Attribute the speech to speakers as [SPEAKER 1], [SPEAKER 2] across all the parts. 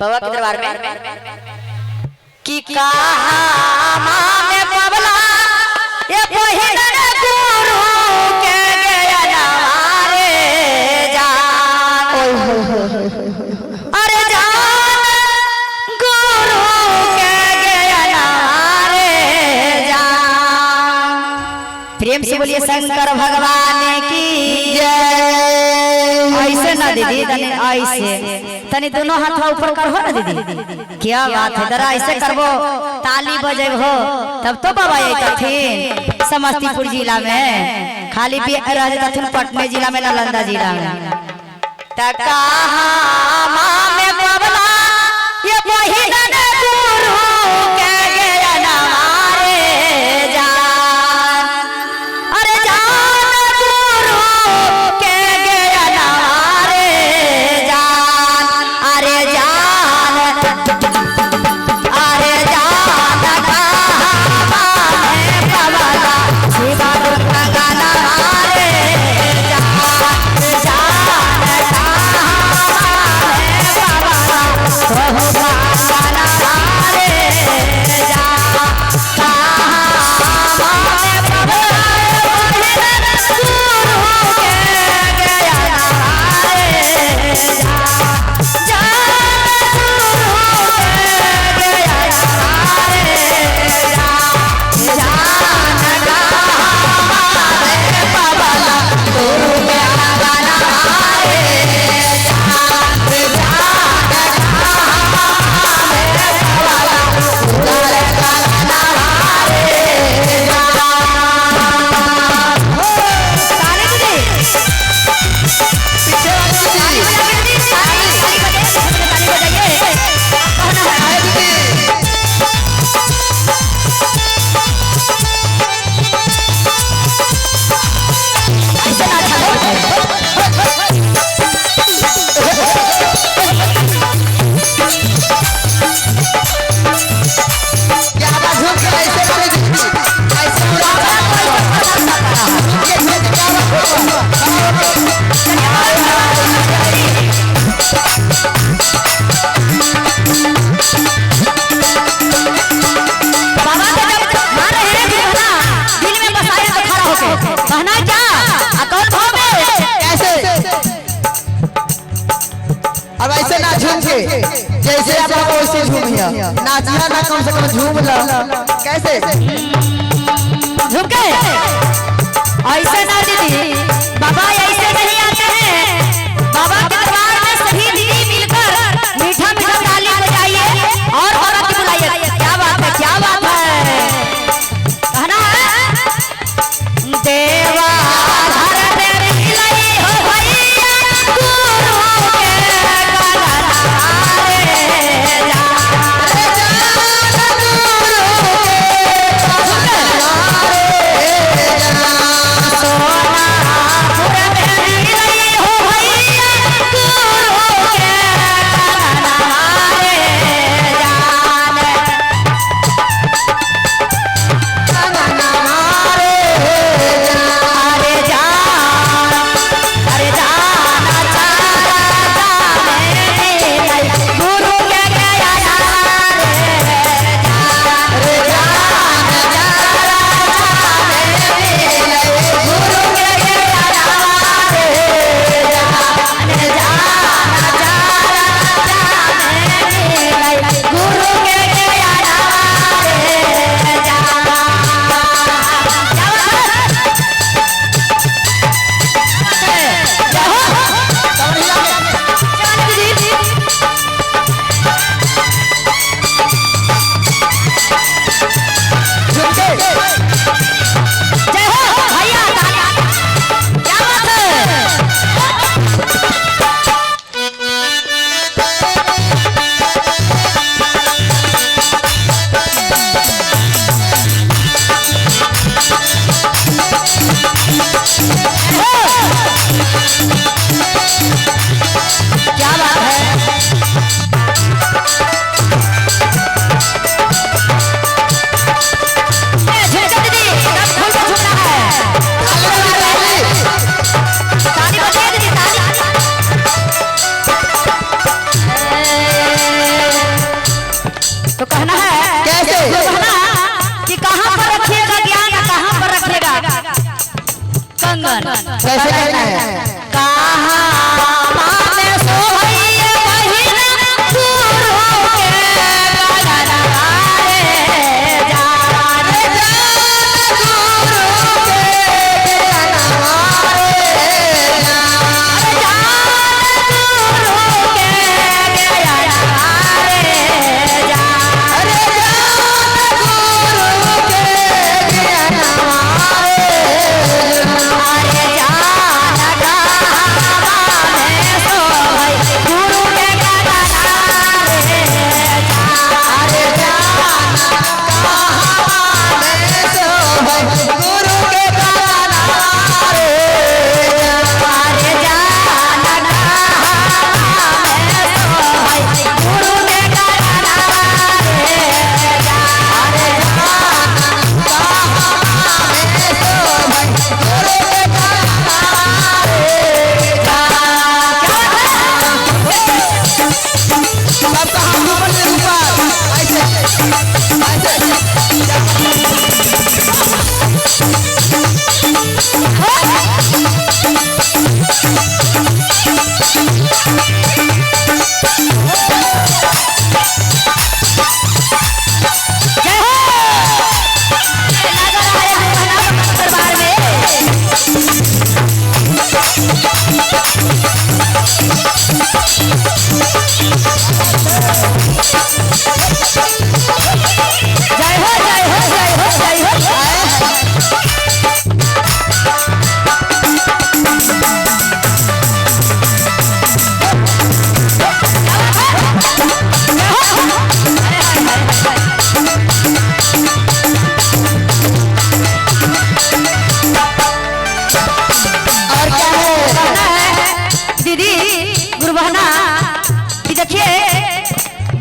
[SPEAKER 1] बाबा के दरबार में कि कहा में बाबला ये पहिन गुरु के गया नवारे जान अरे जान गुरु के गया नवारे जान। प्रेम से बोलिए शंकर भगवान की जय। ऐसे ना दीदी ऐसे तनी दोनों हाथ ऊपर करहो ना दीदी, क्या बात है, जरा ऐसे करबो ताली बजेबो तब तो बाबा आइतथिन। समस्तीपुर जिला में खाली भी रह जातथिन, पटना जिला में, नालंदा जिला में। तका में बाबला ये पहिन गुरु के गया नवारे जान अरे जान गुरु के गया नवारे जान अरे जान बाबला शिवा गाना रे
[SPEAKER 2] अब ऐसे ना झूम के जैसे आप लोग वैसे झूमिया, नाचिया ना, कम से कम झूम ला। कैसे
[SPEAKER 1] झूम के ऐसे ना दीदी, बाबा ऐसे नहीं आते हैं। बाबा के दरबार में सभी दीदी मिलकर मीठा मीठा ताली बजाइए और औरत को बुलाइए। क्या बात है, क्या बात है, कहना है देवा सोना
[SPEAKER 2] कैसे कहना है?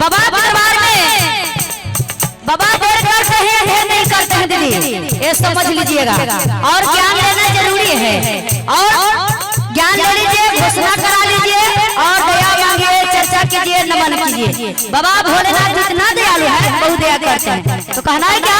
[SPEAKER 1] बाबा दरबार में बाबा देर करते हैं देर नहीं करते हैं दीदी, ये समझ लीजिएगा। और ज्ञान लेना जरूरी है, और ज्ञान ले लीजिए, घोषणा करा लीजिए और दया मांगिए, चर्चा कीजिए, नमन कीजिए। बाबा भोलेनाथ जितना दयालु है बहुत दया करते हैं। तो कहना है क्या,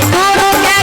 [SPEAKER 1] गुरु के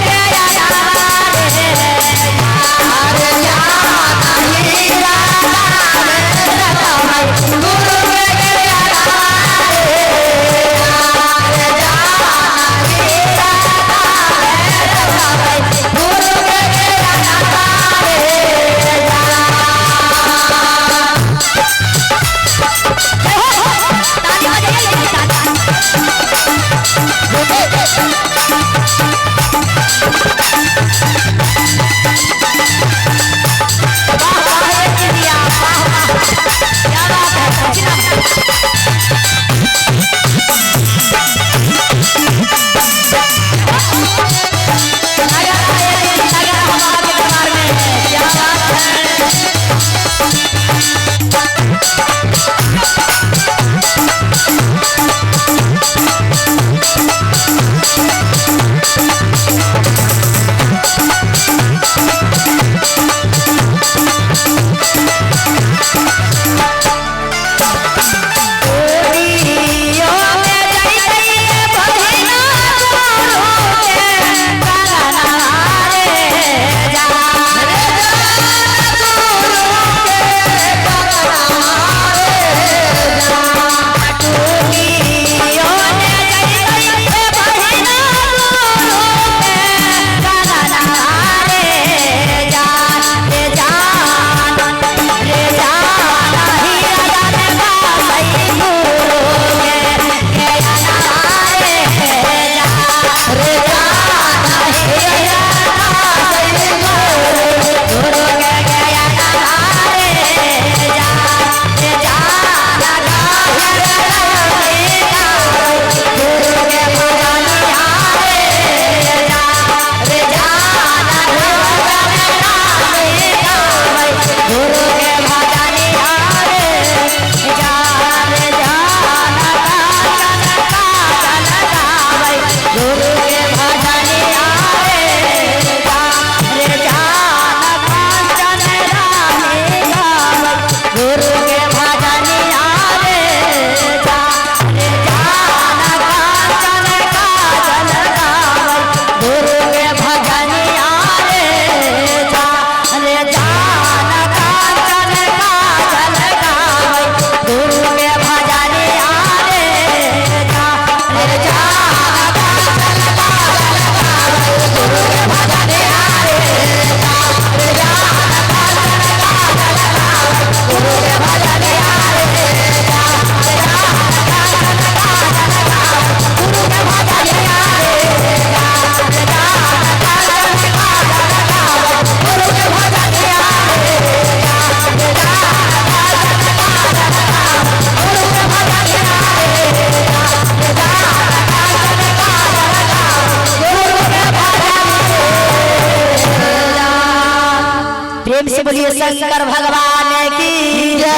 [SPEAKER 1] प्रेम से बोलिए शंकर भगवान की जय।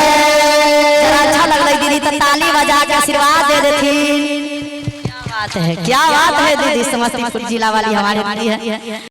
[SPEAKER 1] अच्छा लग रही दीदी तो ताली बजा के आशीर्वाद दे देती। क्या बात है दीदी, समस्तीपुर जिला वाली हमारी है।